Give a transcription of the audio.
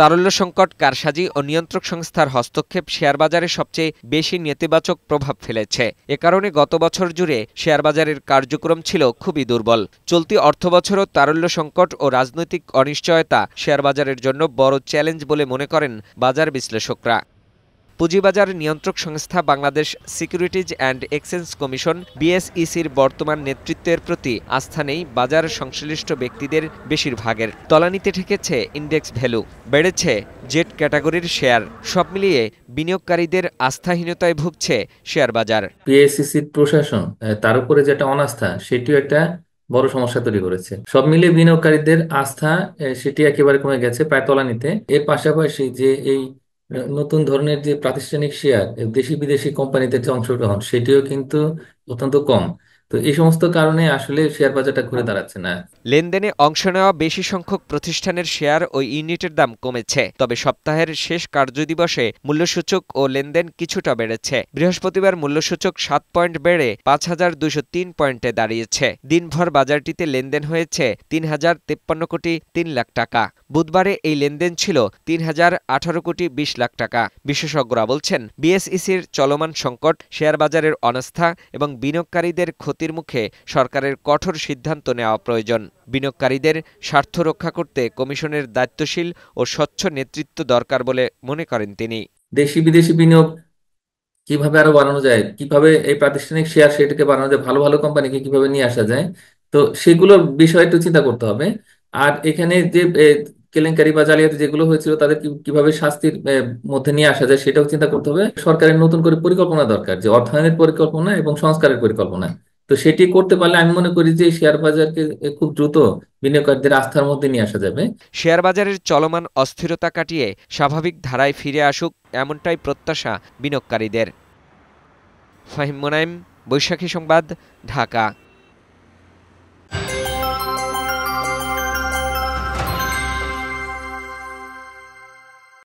তারল্য সংকট, কারসাজি ও নিয়ন্ত্রক সংস্থার হস্তক্ষেপ শেয়ার বাজারে সবচেয়ে বেশি নেতিবাচক প্রভাব ফেলেছে। এ কারণে গত বছর জুড়ে শেয়ার বাজারের কার্যক্রম ছিল খুবই দুর্বল। চলতি অর্থবছরও তারল্য সংকট ও রাজনৈতিক অনিশ্চয়তা শেয়ার বাজারের জন্য বড় চ্যালেঞ্জ বলে মনে করেন বাজার বিশ্লেষকরা। পুঁজিবাজার নিয়ন্ত্রক সংস্থা Bangladesh securities and exchange commission বিএসইসির বর্তমান নেতৃত্বের প্রতি আস্থা নেই বাজার সংশ্লিষ্ট ব্যক্তিদের বেশিরভাগের। তলানিতে ঠেকেছে ইন্ডেক্স ভ্যালু, বেড়েছে জেট ক্যাটাগরির শেয়ার। সব মিলিয়ে বিনিয়োগকারীদের আস্থাহীনতায় ভুগছে শেয়ার বাজার। বিএসইসির প্রশাসন তার উপরে যেটা অনাস্থা, সেটিও একটা বড় সমস্যা তৈরি করেছে। সব মিলিয়ে বিনিয়োগকারীদের আস্থা সেটি একেবারে কমে গেছে, প্রায় তলানিতে। এর পাশাপাশি যে এই নতুন ধরনের যে প্রাতিষ্ঠানিক শেয়ার, দেশি বিদেশি কোম্পানিদের যে অংশগ্রহণ, সেটিও কিন্তু অত্যন্ত কম। তো এই সমস্ত কারণে আসলে শেয়ার বাজারটা ঘুরে দাঁড়াচ্ছে না। লেনদেনে অংশ নেওয়া বেশি সংখ্যক প্রতিষ্ঠানের শেয়ার ও ইউনিটের দাম কমেছে, তবে সপ্তাহের শেষ কার্যদিবসে মূল্যসূচক ও লেনদেন কিছুটা বেড়েছে। বৃহস্পতিবার মূল্যসূচক 7 পয়েন্ট বেড়ে ৫,২০৩ পয়েন্টে দাঁড়িয়েছে। দিনভর বাজারটিতে লেনদেন হয়েছে ৩,০৫৩ কোটি ৩ লাখ টাকা। বুধবারে এই লেনদেন ছিল ৩,০১৮ কোটি ২০ লাখ টাকা। বিশেষজ্ঞরা বলছেন, বিএসইসির চলমান সংকট, শেয়ার বাজারের অনাস্থা এবং বিনিয়োগকারীদের ক্ষতির মুখে সরকারের কঠোর সিদ্ধান্ত নেওয়া প্রয়োজন। বিনিয়োগকারীদের স্বার্থ রক্ষা করতে কমিশনের দায়িত্বশীল ও স্বচ্ছ নেতৃত্ব দরকার বলে মনে করেন তিনি। দেশি বিদেশি বিনিয়োগ কিভাবে আরো বাড়ানো যায়, কিভাবে এই প্রাতিষ্ঠানিক শেয়ার সেটাকে বাড়ানো যায়, ভালো ভালো কোম্পানিকে কিভাবে নিয়ে আসা যায়, তো সেগুলোর বিষয়ে একটু চিন্তা করতে হবে। আর এখানে যে কেলেঙ্কারি বা জালিয়াতি যেগুলো হয়েছিল, তাদের কিভাবে শাস্তির মধ্যে নিয়ে আসা যায়, সেটাও চিন্তা করতে হবে। সরকারের নতুন করে পরিকল্পনা দরকার, যে অর্থায়নের পরিকল্পনা এবং সংস্কারের পরিকল্পনা। তো সেটি করতে পারলে আমি মনে করি যে শেয়ার বাজারকে খুব দ্রুত বিনিয়োগকারীদের আস্থার মধ্যে নিয়ে আসা যাবে। শেয়ার বাজারের চলমান অস্থিরতা কাটিয়ে স্বাভাবিক ধারায় ফিরে আসুক, এমনটাই প্রত্যাশা বিনিয়োগকারীদের। ফাহিম মুনাইম, বৈশাখী সংবাদ, ঢাকা।